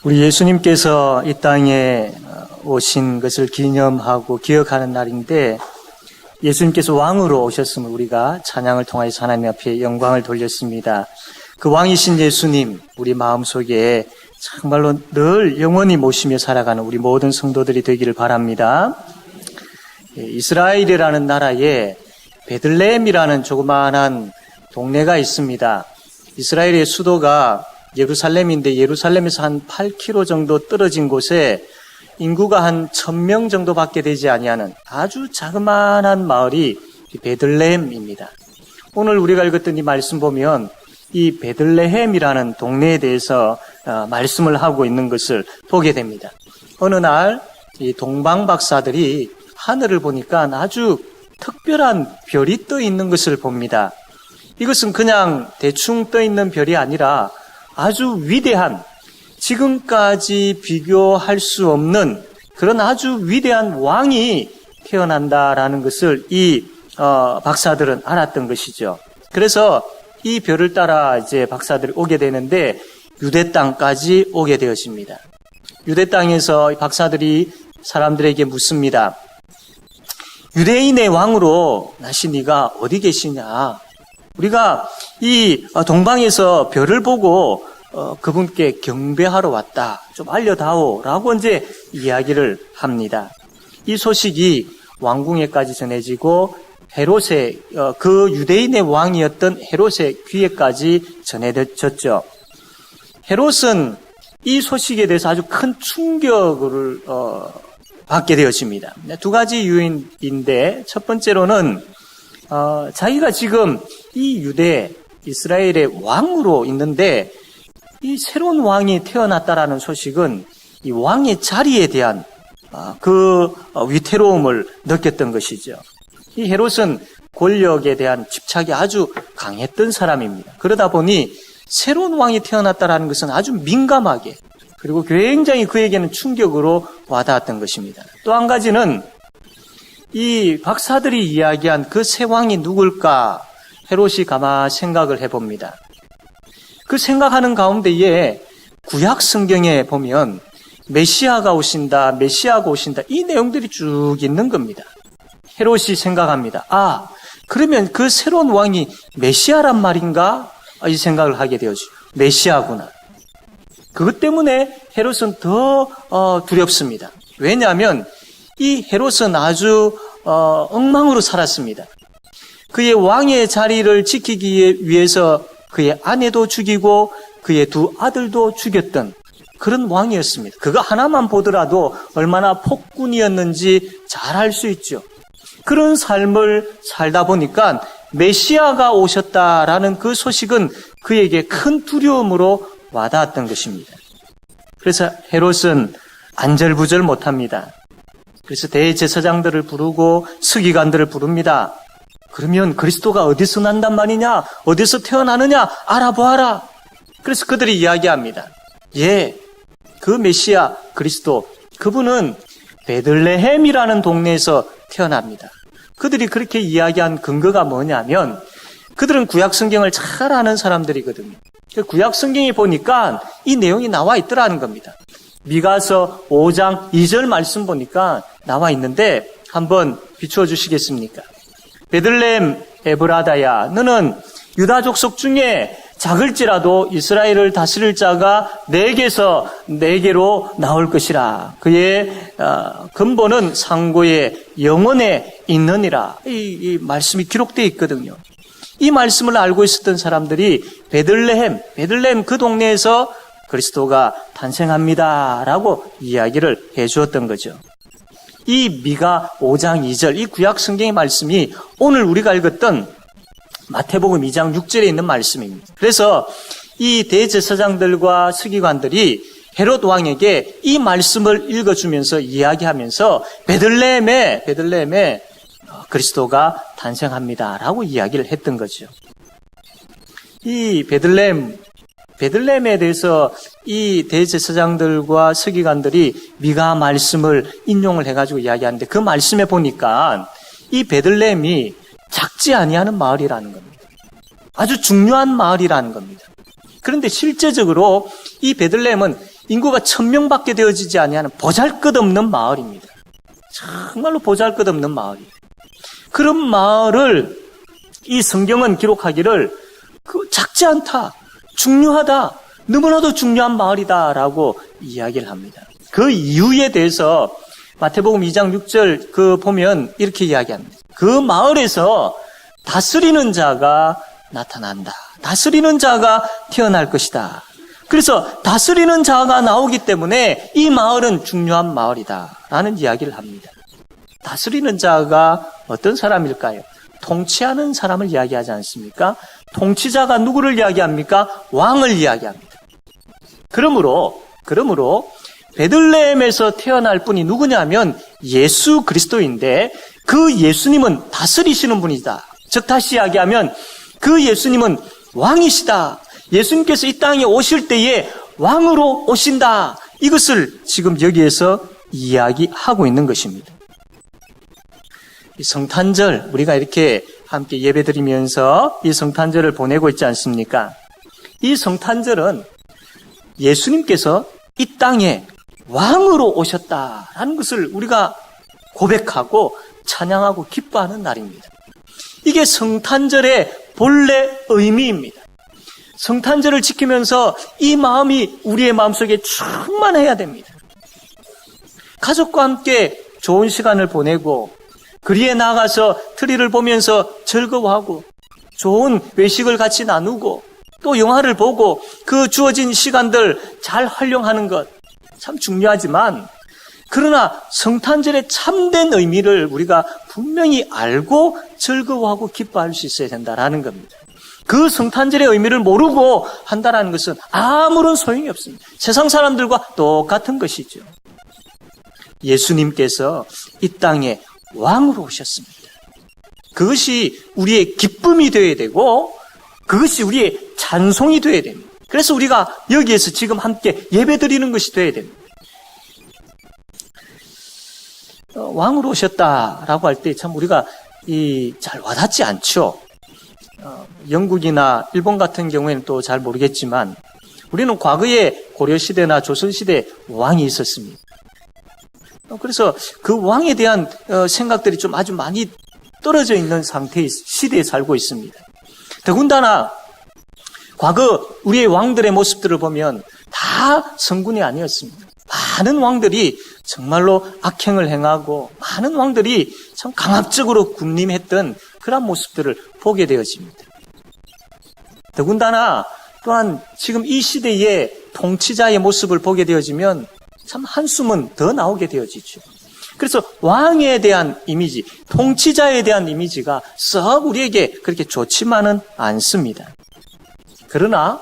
우리 예수님께서 이 땅에 오신 것을 기념하고 기억하는 날인데, 예수님께서 왕으로 오셨음을 우리가 찬양을 통해서 하나님 앞에 영광을 돌렸습니다. 그 왕이신 예수님, 우리 마음속에 정말로 늘 영원히 모시며 살아가는 우리 모든 성도들이 되기를 바랍니다. 이스라엘이라는 나라에 베들레헴이라는 조그마한 동네가 있습니다. 이스라엘의 수도가 예루살렘인데, 예루살렘에서 한 8km 정도 떨어진 곳에 인구가 한 1000명 정도밖에 되지 아니하는 아주 자그마한 마을이 베들레헴입니다. 오늘 우리가 읽었던 이 말씀 보면 이 베들레헴이라는 동네에 대해서 말씀을 하고 있는 것을 보게 됩니다. 어느 날 이 동방 박사들이 하늘을 보니까 아주 특별한 별이 떠 있는 것을 봅니다. 이것은 그냥 대충 떠 있는 별이 아니라 아주 위대한, 지금까지 비교할 수 없는 그런 아주 위대한 왕이 태어난다라는 것을 이 박사들은 알았던 것이죠. 그래서 이 별을 따라 이제 박사들이 오게 되는데 유대 땅까지 오게 되었습니다. 유대 땅에서 박사들이 사람들에게 묻습니다. 유대인의 왕으로 나신 네가 어디 계시냐? 우리가 이 동방에서 별을 보고 그분께 경배하러 왔다. 좀 알려다오라고 이제 이야기를 합니다. 이 소식이 왕궁에까지 전해지고 헤롯의 그 유대인의 왕이었던 헤롯의 귀에까지 전해졌죠. 헤롯은 이 소식에 대해서 아주 큰 충격을 받게 되었습니다. 두 가지 이유인데, 첫 번째로는 자기가 지금 이 유대 이스라엘의 왕으로 있는데 이 새로운 왕이 태어났다라는 소식은 이 왕의 자리에 대한 그 위태로움을 느꼈던 것이죠. 이 헤롯은 권력에 대한 집착이 아주 강했던 사람입니다. 그러다 보니 새로운 왕이 태어났다라는 것은 아주 민감하게, 그리고 굉장히 그에게는 충격으로 와닿았던 것입니다. 또 한 가지는 이 박사들이 이야기한 그 새 왕이 누굴까 헤롯이 가만 생각을 해봅니다. 그 생각하는 가운데에 구약 성경에 보면 메시아가 오신다, 이 내용들이 쭉 있는 겁니다. 헤롯이 생각합니다. 그러면 그 새로운 왕이 메시아란 말인가? 이 생각을 하게 되었죠. 메시아구나. 그것 때문에 헤롯은 더 두렵습니다. 왜냐하면 이 헤롯은 아주 엉망으로 살았습니다. 그의 왕의 자리를 지키기 위해서 그의 아내도 죽이고 그의 두 아들도 죽였던 그런 왕이었습니다. 그거 하나만 보더라도 얼마나 폭군이었는지 잘 알 수 있죠. 그런 삶을 살다 보니까 메시아가 오셨다라는 그 소식은 그에게 큰 두려움으로 와닿았던 것입니다. 그래서 헤롯은 안절부절 못합니다. 그래서 대제사장들을 부르고 서기관들을 부릅니다. 그러면 그리스도가 어디서 난단 말이냐? 어디서 태어나느냐? 알아보아라. 그래서 그들이 이야기합니다. 그 메시아 그리스도, 그분은 베들레헴이라는 동네에서 태어납니다. 그들이 그렇게 이야기한 근거가 뭐냐면 그들은 구약 성경을 잘 아는 사람들이거든요. 구약 성경에 보니까 이 내용이 나와 있더라는 겁니다. 미가서 5장 2절 말씀 보니까 나와 있는데 한번 비추어 주시겠습니까? 베들레헴 에브라다야, 너는 유다 족속 중에 작을지라도 이스라엘을 다스릴 자가 내게서 내게로 나올 것이라. 그의 근본은 상고의 영원에 있느니라. 이 말씀이 기록되어 있거든요. 이 말씀을 알고 있었던 사람들이 베들레헴 그 동네에서 그리스도가 탄생합니다라고 이야기를 해주었던 거죠. 이 미가 5장 2절, 이 구약 성경의 말씀이 오늘 우리가 읽었던 마태복음 2장 6절에 있는 말씀입니다. 그래서 이 대제사장들과 서기관들이 헤롯 왕에게 이 말씀을 읽어주면서 이야기하면서 베들레헴에 그리스도가 탄생합니다라고 이야기를 했던 거죠. 이 베들레헴에 대해서 이 대제사장들과 서기관들이 미가 말씀을 인용을 해가지고 이야기하는데 그 말씀에 보니까 이 베들레헴이 작지 아니하는 마을이라는 겁니다. 아주 중요한 마을이라는 겁니다. 그런데 실제적으로 이 베들레헴은 인구가 1000명밖에 되어지지 아니하는 보잘것없는 마을입니다. 정말로 보잘것없는 마을이에요. 그런 마을을 이 성경은 기록하기를 작지 않다, 중요하다, 너무나도 중요한 마을이다라고 이야기를 합니다. 그 이유에 대해서 마태복음 2장 6절 보면 이렇게 이야기합니다. 그 마을에서 다스리는 자가 나타난다. 다스리는 자가 태어날 것이다. 그래서 다스리는 자가 나오기 때문에 이 마을은 중요한 마을이다 라는 이야기를 합니다. 다스리는 자가 어떤 사람일까요? 통치하는 사람을 이야기하지 않습니까? 통치자가 누구를 이야기합니까? 왕을 이야기합니다. 그러므로 베들레헴에서 태어날 분이 누구냐면 예수 그리스도인데 그 예수님은 다스리시는 분이다. 즉 다시 이야기하면 그 예수님은 왕이시다. 예수님께서 이 땅에 오실 때에 왕으로 오신다. 이것을 지금 여기에서 이야기하고 있는 것입니다. 이 성탄절 우리가 이렇게 함께 예배드리면서 이 성탄절을 보내고 있지 않습니까? 이 성탄절은 예수님께서 이 땅에 왕으로 오셨다라는 것을 우리가 고백하고 찬양하고 기뻐하는 날입니다. 이게 성탄절의 본래 의미입니다. 성탄절을 지키면서 이 마음이 우리의 마음속에 충만해야 됩니다. 가족과 함께 좋은 시간을 보내고 거리에 나가서 트리를 보면서 즐거워하고 좋은 외식을 같이 나누고 또 영화를 보고 그 주어진 시간들 잘 활용하는 것 참 중요하지만 그러나 성탄절의 참된 의미를 우리가 분명히 알고 즐거워하고 기뻐할 수 있어야 된다라는 겁니다. 그 성탄절의 의미를 모르고 한다라는 것은 아무런 소용이 없습니다. 세상 사람들과 똑같은 것이죠. 예수님께서 이 땅에 왕으로 오셨습니다. 그것이 우리의 기쁨이 되어야 되고 그것이 우리의 찬송이 되어야 됩니다. 그래서 우리가 여기에서 지금 함께 예배드리는 것이 되어야 됩니다. 왕으로 오셨다라고 할 때 참 우리가 잘 와닿지 않죠. 영국이나 일본 같은 경우에는 또 잘 모르겠지만 우리는 과거에 고려시대나 조선시대에 왕이 있었습니다. 그래서 그 왕에 대한 생각들이 좀 아주 많이 떨어져 있는 상태의 시대에 살고 있습니다. 더군다나 과거 우리의 왕들의 모습들을 보면 다 성군이 아니었습니다. 많은 왕들이 정말로 악행을 행하고 많은 왕들이 참 강압적으로 군림했던 그런 모습들을 보게 되어집니다. 더군다나 또한 지금 이 시대의 통치자의 모습을 보게 되어지면 참 한숨은 더 나오게 되어지죠. 그래서 왕에 대한 이미지, 통치자에 대한 이미지가 썩 우리에게 그렇게 좋지만은 않습니다. 그러나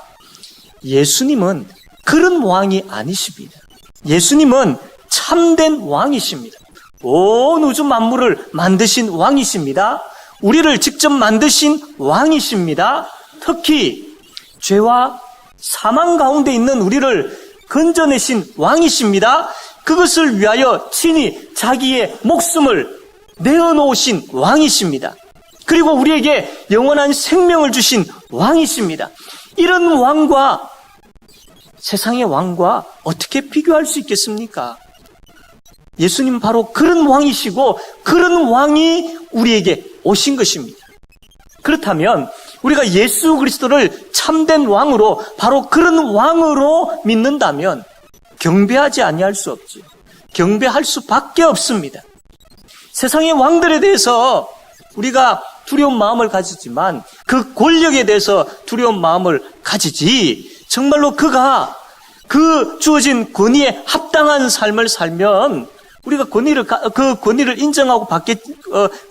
예수님은 그런 왕이 아니십니다. 예수님은 참된 왕이십니다. 온 우주 만물을 만드신 왕이십니다. 우리를 직접 만드신 왕이십니다. 특히 죄와 사망 가운데 있는 우리를 건져내신 왕이십니다. 그것을 위하여 친히 자기의 목숨을 내어놓으신 왕이십니다. 그리고 우리에게 영원한 생명을 주신 왕이십니다. 이런 왕과 세상의 왕과 어떻게 비교할 수 있겠습니까? 예수님 바로 그런 왕이시고 그런 왕이 우리에게 오신 것입니다. 그렇다면 우리가 예수 그리스도를 참된 왕으로 바로 그런 왕으로 믿는다면 경배하지 아니할 수 없죠. 경배할 수밖에 없습니다. 세상의 왕들에 대해서 우리가 두려운 마음을 가지지만 그 권력에 대해서 두려운 마음을 가지지 정말로 그가 그 주어진 권위에 합당한 삶을 살면 우리가 그 권위를 인정하고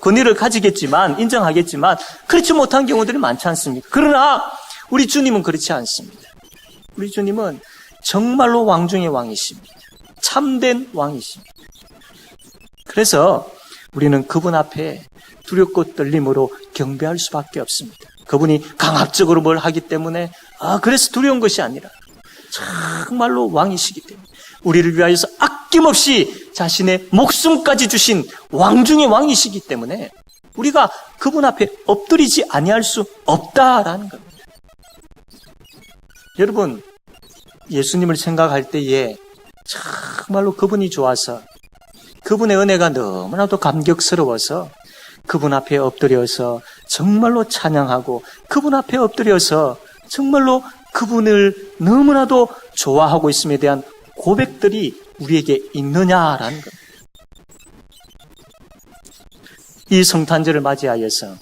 권위를 가지겠지만 인정하겠지만 그렇지 못한 경우들이 많지 않습니까? 그러나 우리 주님은 그렇지 않습니다. 우리 주님은 정말로 왕 중의 왕이십니다. 참된 왕이십니다. 그래서 우리는 그분 앞에 두렵고 떨림으로 경배할 수밖에 없습니다. 그분이 강압적으로 뭘 하기 때문에 그래서 두려운 것이 아니라 정말로 왕이시기 때문에 우리를 위하여서 아낌없이 자신의 목숨까지 주신 왕 중의 왕이시기 때문에 우리가 그분 앞에 엎드리지 아니할 수 없다라는 겁니다. 여러분, 예수님을 생각할 때에 정말로 그분이 좋아서, 그분의 은혜가 너무나도 감격스러워서 그분 앞에 엎드려서 정말로 찬양하고, 그분 앞에 엎드려서 정말로 그분을 너무나도 좋아하고 있음에 대한 고백들이 우리에게 있느냐라는 것. 이 성탄절을 맞이하여서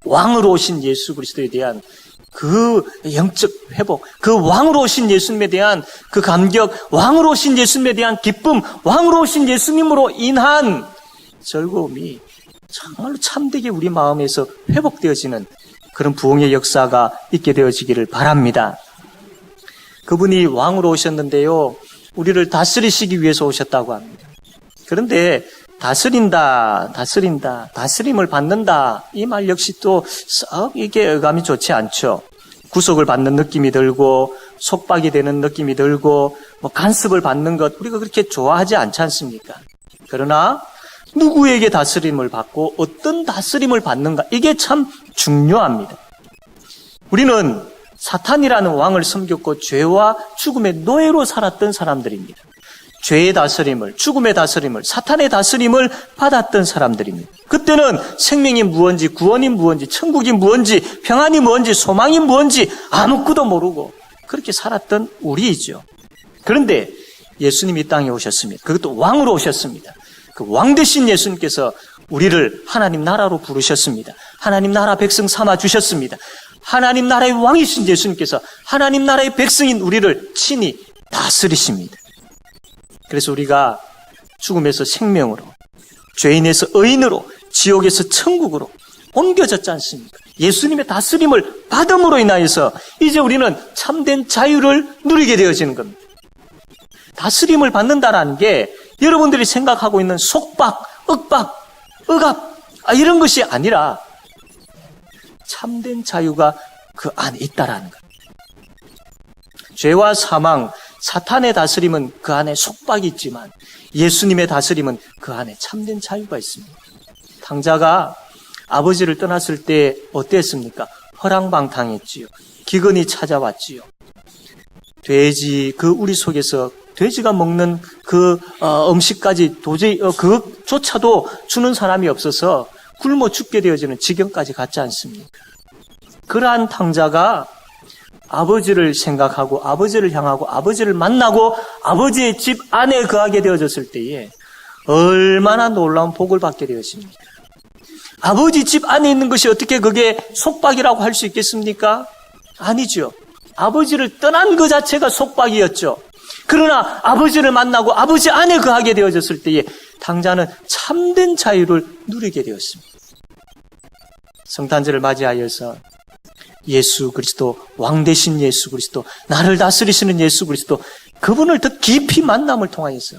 왕으로 오신 예수 그리스도에 대한 그 영적 회복, 그 왕으로 오신 예수님에 대한 그 감격, 왕으로 오신 예수님에 대한 기쁨, 왕으로 오신 예수님으로 인한 즐거움이 정말로 참되게 우리 마음에서 회복되어지는 그런 부흥의 역사가 있게 되어지기를 바랍니다. 그분이 왕으로 오셨는데요, 우리를 다스리시기 위해서 오셨다고 합니다. 그런데 다스림을 받는다, 이 말 역시 또 썩 이게 어감이 좋지 않죠. 구속을 받는 느낌이 들고, 속박이 되는 느낌이 들고, 간섭을 받는 것, 우리가 그렇게 좋아하지 않지 않습니까? 그러나 누구에게 다스림을 받고 어떤 다스림을 받는가, 이게 참 중요합니다. 우리는 사탄이라는 왕을 섬겼고 죄와 죽음의 노예로 살았던 사람들입니다. 죄의 다스림을, 죽음의 다스림을, 사탄의 다스림을 받았던 사람들입니다. 그때는 생명이 무엇인지, 구원이 무엇인지, 천국이 무엇인지, 평안이 무엇인지, 소망이 무엇인지 아무것도 모르고 그렇게 살았던 우리이죠. 그런데 예수님이 이 땅에 오셨습니다. 그것도 왕으로 오셨습니다. 그 왕 되신 예수님께서 우리를 하나님 나라로 부르셨습니다. 하나님 나라 백성 삼아 주셨습니다. 하나님 나라의 왕이신 예수님께서 하나님 나라의 백성인 우리를 친히 다스리십니다. 그래서 우리가 죽음에서 생명으로, 죄인에서 의인으로, 지옥에서 천국으로 옮겨졌지 않습니까? 예수님의 다스림을 받음으로 인하여서 이제 우리는 참된 자유를 누리게 되어지는 겁니다. 다스림을 받는다는 게 여러분들이 생각하고 있는 속박, 억박, 억압, 이런 것이 아니라 참된 자유가 그 안에 있다라는 것. 죄와 사망, 사탄의 다스림은 그 안에 속박이 있지만 예수님의 다스림은 그 안에 참된 자유가 있습니다. 탕자가 아버지를 떠났을 때 어땠습니까? 허랑방탕했지요. 기근이 찾아왔지요. 돼지, 그 우리 속에서 돼지가 먹는 그 음식까지 도저히 그조차도 주는 사람이 없어서 굶어 죽게 되어지는 지경까지 갔지 않습니까? 그러한 탕자가 아버지를 생각하고 아버지를 향하고 아버지를 만나고 아버지의 집 안에 거하게 되어졌을 때에 얼마나 놀라운 복을 받게 되었습니까? 아버지 집 안에 있는 것이 어떻게 그게 속박이라고 할 수 있겠습니까? 아니죠. 아버지를 떠난 그 자체가 속박이었죠. 그러나 아버지를 만나고 아버지 안에 거하게 되어졌을 때에 탕자는 참된 자유를 누리게 되었습니다. 성탄절을 맞이하여서 예수 그리스도, 왕 되신 예수 그리스도, 나를 다스리시는 예수 그리스도, 그분을 더 깊이 만남을 통하여서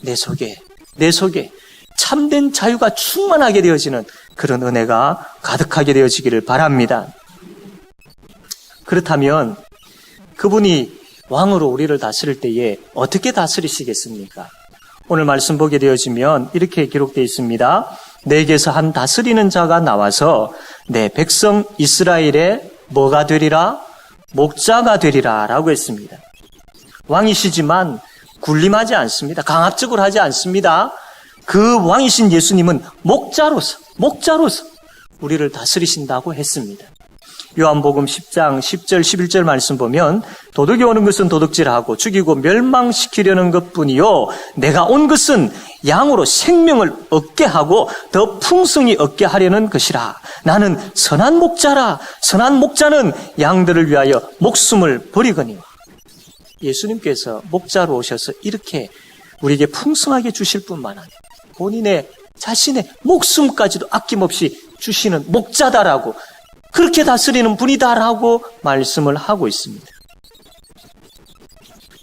내 속에 참된 자유가 충만하게 되어지는 그런 은혜가 가득하게 되어지기를 바랍니다. 그렇다면 그분이 왕으로 우리를 다스릴 때에 어떻게 다스리시겠습니까? 오늘 말씀 보게 되어지면 이렇게 기록되어 있습니다. 내게서 한 다스리는 자가 나와서 내 백성 이스라엘의 뭐가 되리라? 목자가 되리라 라고 했습니다. 왕이시지만 군림하지 않습니다. 강압적으로 하지 않습니다. 그 왕이신 예수님은 목자로서 우리를 다스리신다고 했습니다. 요한복음 10장 10절 11절 말씀 보면 도둑이 오는 것은 도둑질하고 죽이고 멸망시키려는 것뿐이요 내가 온 것은 양으로 생명을 얻게 하고 더 풍성히 얻게 하려는 것이라. 나는 선한 목자라. 선한 목자는 양들을 위하여 목숨을 버리거니와. 예수님께서 목자로 오셔서 이렇게 우리에게 풍성하게 주실 뿐만 아니라 본인의 자신의 목숨까지도 아낌없이 주시는 목자다라고, 그렇게 다스리는 분이다라고 말씀을 하고 있습니다.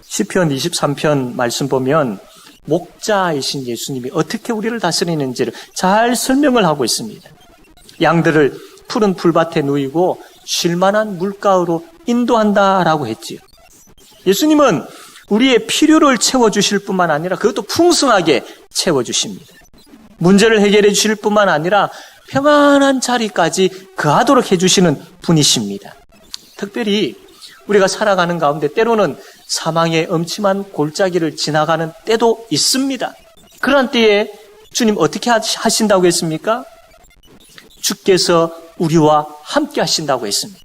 시편 23편 말씀 보면 목자이신 예수님이 어떻게 우리를 다스리는지를 잘 설명을 하고 있습니다. 양들을 푸른 풀밭에 누이고 쉴만한 물가로 인도한다라고 했지요. 예수님은 우리의 필요를 채워주실 뿐만 아니라 그것도 풍성하게 채워주십니다. 문제를 해결해 주실 뿐만 아니라 평안한 자리까지 거하도록 해주시는 분이십니다. 특별히 우리가 살아가는 가운데 때로는 사망의 엄침한 골짜기를 지나가는 때도 있습니다. 그런 때에 주님 어떻게 하신다고 했습니까? 주께서 우리와 함께 하신다고 했습니다.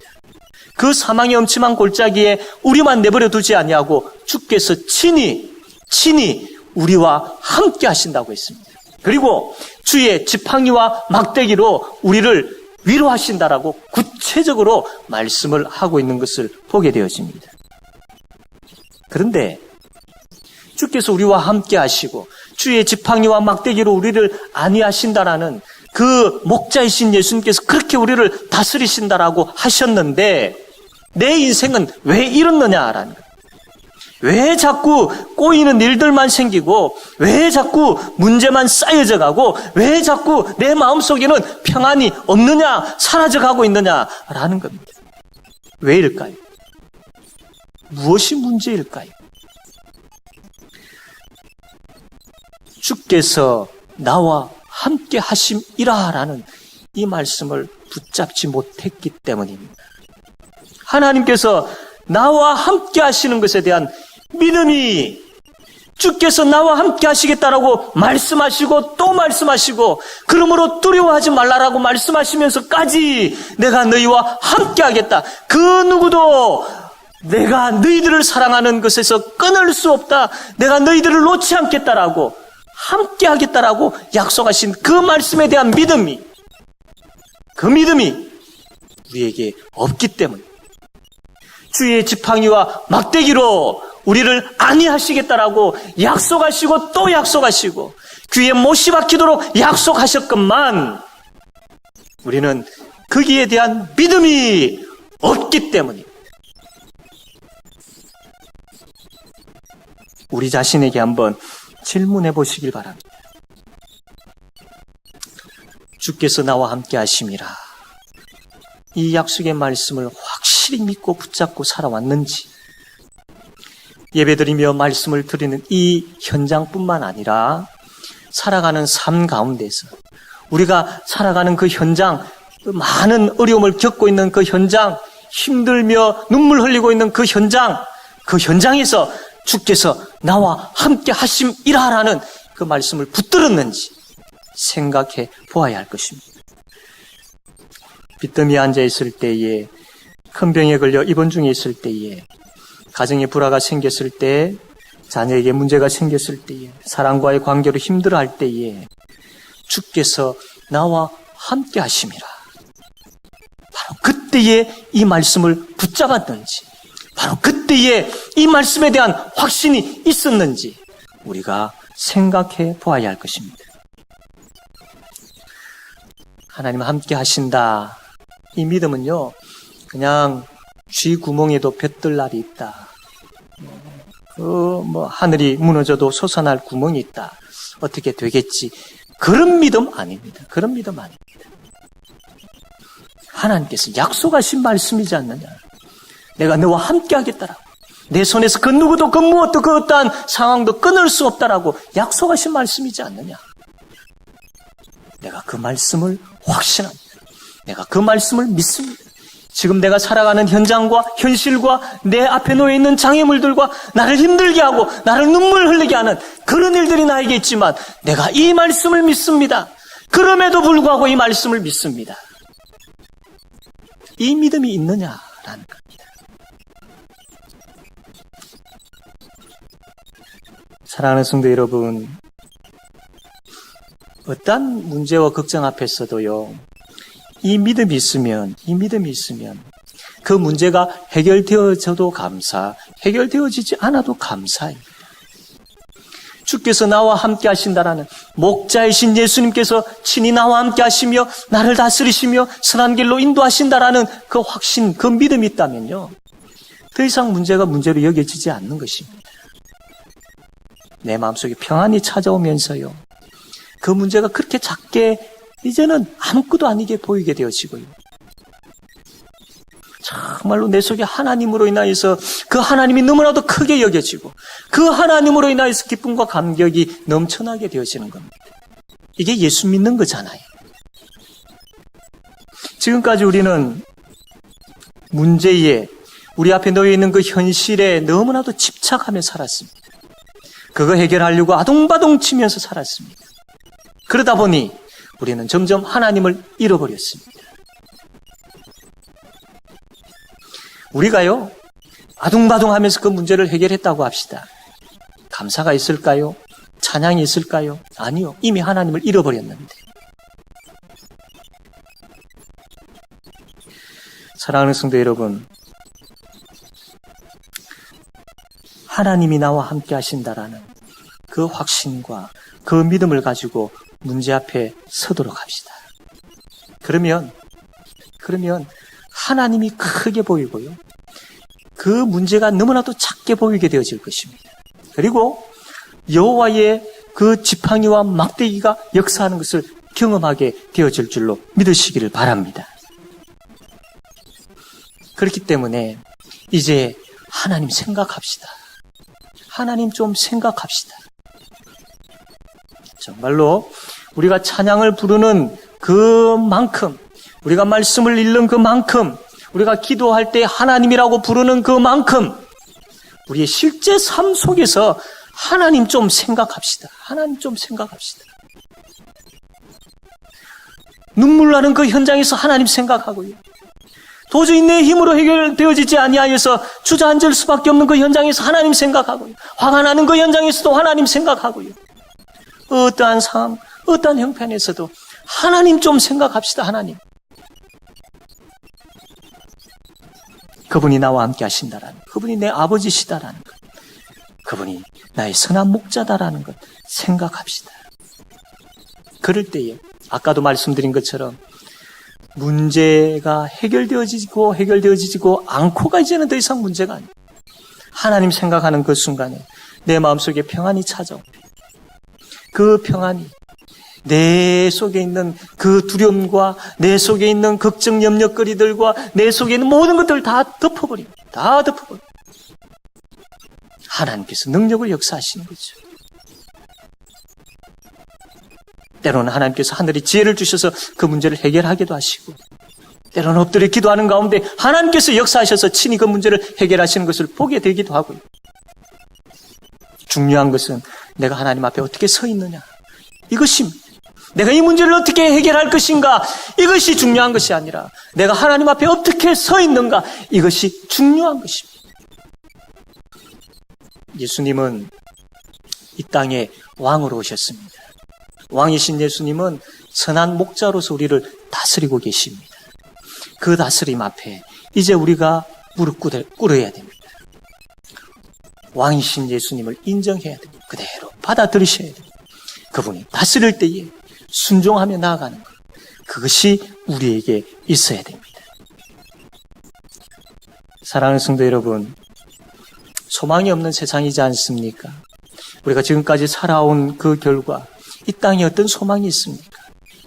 그 사망의 엄침한 골짜기에 우리만 내버려 두지 아니하고 주께서 친히 우리와 함께 하신다고 했습니다. 그리고 주의 지팡이와 막대기로 우리를 위로하신다라고 구체적으로 말씀을 하고 있는 것을 보게 되어집니다. 그런데 주께서 우리와 함께 하시고 주의 지팡이와 막대기로 우리를 안위하신다라는 그 목자이신 예수님께서 그렇게 우리를 다스리신다라고 하셨는데 내 인생은 왜 이렇느냐라는 거예요. 왜 자꾸 꼬이는 일들만 생기고 왜 자꾸 문제만 쌓여져 가고 왜 자꾸 내 마음속에는 평안이 없느냐 사라져 가고 있느냐라는 겁니다. 왜일까요? 무엇이 문제일까요? 주께서 나와 함께 하심이라라는 이 말씀을 붙잡지 못했기 때문입니다. 하나님께서 나와 함께 하시는 것에 대한 믿음이 주께서 나와 함께 하시겠다라고 말씀하시고 또 말씀하시고 그러므로 두려워하지 말라라고 말씀하시면서까지 내가 너희와 함께 하겠다. 그 누구도 내가 너희들을 사랑하는 것에서 끊을 수 없다. 내가 너희들을 놓지 않겠다라고 함께 하겠다라고 약속하신 그 말씀에 대한 믿음이 우리에게 없기 때문에 주의 지팡이와 막대기로 우리를 안위하시겠다라고 약속하시고 또 약속하시고 귀에 못이 박히도록 약속하셨건만 우리는 거기에 대한 믿음이 없기 때문입니다. 우리 자신에게 한번 질문해 보시길 바랍니다. 주께서 나와 함께 하심이라 이 약속의 말씀을 확실히 믿고 붙잡고 살아왔는지 예배드리며 말씀을 드리는 이 현장뿐만 아니라 살아가는 삶 가운데서 우리가 살아가는 그 현장, 그 많은 어려움을 겪고 있는 그 현장, 힘들며 눈물 흘리고 있는 그 현장에서 주께서 나와 함께 하심이라라는 그 말씀을 붙들었는지 생각해 보아야 할 것입니다. 빚더미에 앉아 있을 때에, 큰 병에 걸려 입원 중에 있을 때에, 가정에 불화가 생겼을 때, 자녀에게 문제가 생겼을 때에, 사랑과의 관계로 힘들어할 때에 주께서 나와 함께 하심이라. 바로 그때에 이 말씀을 붙잡았는지, 바로 그때에 이 말씀에 대한 확신이 있었는지 우리가 생각해 보아야 할 것입니다. 하나님 함께 하신다. 이 믿음은요, 그냥 쥐 구멍에도 볕들 날이 있다. 하늘이 무너져도 솟아날 구멍이 있다. 어떻게 되겠지? 그런 믿음 아닙니다. 그런 믿음 아닙니다. 하나님께서 약속하신 말씀이지 않느냐. 내가 너와 함께 하겠다라고. 내 손에서 그 누구도 그 무엇도 그 어떠한 상황도 끊을 수 없다라고 약속하신 말씀이지 않느냐. 내가 그 말씀을 확신합니다. 내가 그 말씀을 믿습니다. 지금 내가 살아가는 현장과 현실과 내 앞에 놓여 있는 장애물들과 나를 힘들게 하고 나를 눈물 흘리게 하는 그런 일들이 나에게 있지만 내가 이 말씀을 믿습니다. 그럼에도 불구하고 이 말씀을 믿습니다. 이 믿음이 있느냐라는 겁니다. 사랑하는 성도 여러분, 어떠한 문제와 걱정 앞에서도요, 이 믿음이 있으면 그 문제가 해결되어져도 해결되어지지 않아도 감사입니다. 주께서 나와 함께 하신다라는 목자이신 예수님께서 친히 나와 함께 하시며 나를 다스리시며 선한 길로 인도하신다라는 그 확신, 그 믿음이 있다면요, 더 이상 문제가 문제로 여겨지지 않는 것입니다. 내 마음속에 평안이 찾아오면서요, 그 문제가 그렇게 작게 이제는 아무것도 아니게 보이게 되어지고요. 정말로 내 속에 하나님으로 인하여서 그 하나님이 너무나도 크게 여겨지고 그 하나님으로 인하여서 기쁨과 감격이 넘쳐나게 되어지는 겁니다. 이게 예수 믿는 거잖아요. 지금까지 우리는 문제에 우리 앞에 놓여 있는 그 현실에 너무나도 집착하며 살았습니다. 그거 해결하려고 아동바동 치면서 살았습니다. 그러다 보니 우리는 점점 하나님을 잃어버렸습니다. 우리가요, 아둥바둥하면서 그 문제를 해결했다고 합시다. 감사가 있을까요? 찬양이 있을까요? 아니요. 이미 하나님을 잃어버렸는데. 사랑하는 성도 여러분, 하나님이 나와 함께 하신다라는 그 확신과 그 믿음을 가지고 문제 앞에 서도록 합시다. 그러면 하나님이 크게 보이고요. 그 문제가 너무나도 작게 보이게 되어질 것입니다. 그리고 여호와의 그 지팡이와 막대기가 역사하는 것을 경험하게 되어질 줄로 믿으시기를 바랍니다. 그렇기 때문에 이제 하나님 생각합시다. 하나님 좀 생각합시다. 정말로 우리가 찬양을 부르는 그만큼, 우리가 말씀을 읽는 그만큼, 우리가 기도할 때 하나님이라고 부르는 그만큼 우리의 실제 삶 속에서 하나님 좀 생각합시다. 하나님 좀 생각합시다. 눈물 나는 그 현장에서 하나님 생각하고요. 도저히 내 힘으로 해결되어지지 아니하여서 주저앉을 수밖에 없는 그 현장에서 하나님 생각하고요. 화가 나는 그 현장에서도 하나님 생각하고요. 어떠한 상황, 어떠한 형편에서도 하나님 좀 생각합시다. 하나님. 그분이 나와 함께 하신다라는 것, 그분이 내 아버지시다라는 것, 그분이 나의 선한 목자다라는 것 생각합시다. 그럴 때에 아까도 말씀드린 것처럼 문제가 해결되어지고 않고가 이제는 더 이상 문제가 아니에요. 하나님 생각하는 그 순간에 내 마음속에 평안이 찾아옵니다. 그 평안이 내 속에 있는 그 두려움과 내 속에 있는 걱정, 염려거리들과 내 속에 있는 모든 것들을 다 덮어버립니다. 다 덮어버립니다. 하나님께서 능력을 역사하시는 거죠. 때로는 하나님께서 하늘에 지혜를 주셔서 그 문제를 해결하기도 하시고, 때로는 엎드려 기도하는 가운데 하나님께서 역사하셔서 친히 그 문제를 해결하시는 것을 보게 되기도 하고요. 중요한 것은 내가 하나님 앞에 어떻게 서 있느냐, 이것입니다. 내가 이 문제를 어떻게 해결할 것인가, 이것이 중요한 것이 아니라 내가 하나님 앞에 어떻게 서 있는가, 이것이 중요한 것입니다. 예수님은 이 땅에 왕으로 오셨습니다. 왕이신 예수님은 선한 목자로서 우리를 다스리고 계십니다. 그 다스림 앞에 이제 우리가 무릎 꿇어야 됩니다. 왕이신 예수님을 인정해야 됩니다. 그대로 받아들이셔야 됩니다. 그분이 다스릴 때에 순종하며 나아가는 것, 그것이 우리에게 있어야 됩니다. 사랑하는 성도 여러분, 소망이 없는 세상이지 않습니까? 우리가 지금까지 살아온 그 결과 이 땅에 어떤 소망이 있습니까?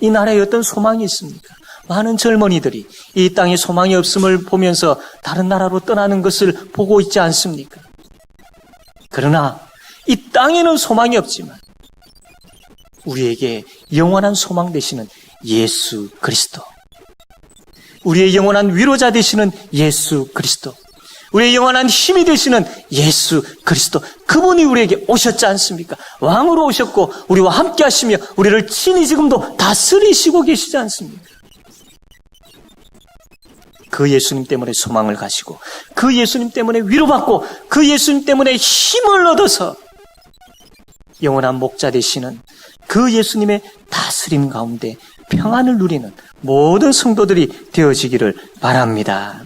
이 나라에 어떤 소망이 있습니까? 많은 젊은이들이 이 땅에 소망이 없음을 보면서 다른 나라로 떠나는 것을 보고 있지 않습니까? 그러나 이 땅에는 소망이 없지만 우리에게 영원한 소망 되시는 예수 그리스도, 우리의 영원한 위로자 되시는 예수 그리스도, 우리의 영원한 힘이 되시는 예수 그리스도, 그분이 우리에게 오셨지 않습니까? 왕으로 오셨고 우리와 함께 하시며 우리를 친히 지금도 다스리시고 계시지 않습니까? 그 예수님 때문에 소망을 가지고, 그 예수님 때문에 위로받고, 그 예수님 때문에 힘을 얻어서 영원한 목자 되시는 그 예수님의 다스림 가운데 평안을 누리는 모든 성도들이 되어지기를 바랍니다.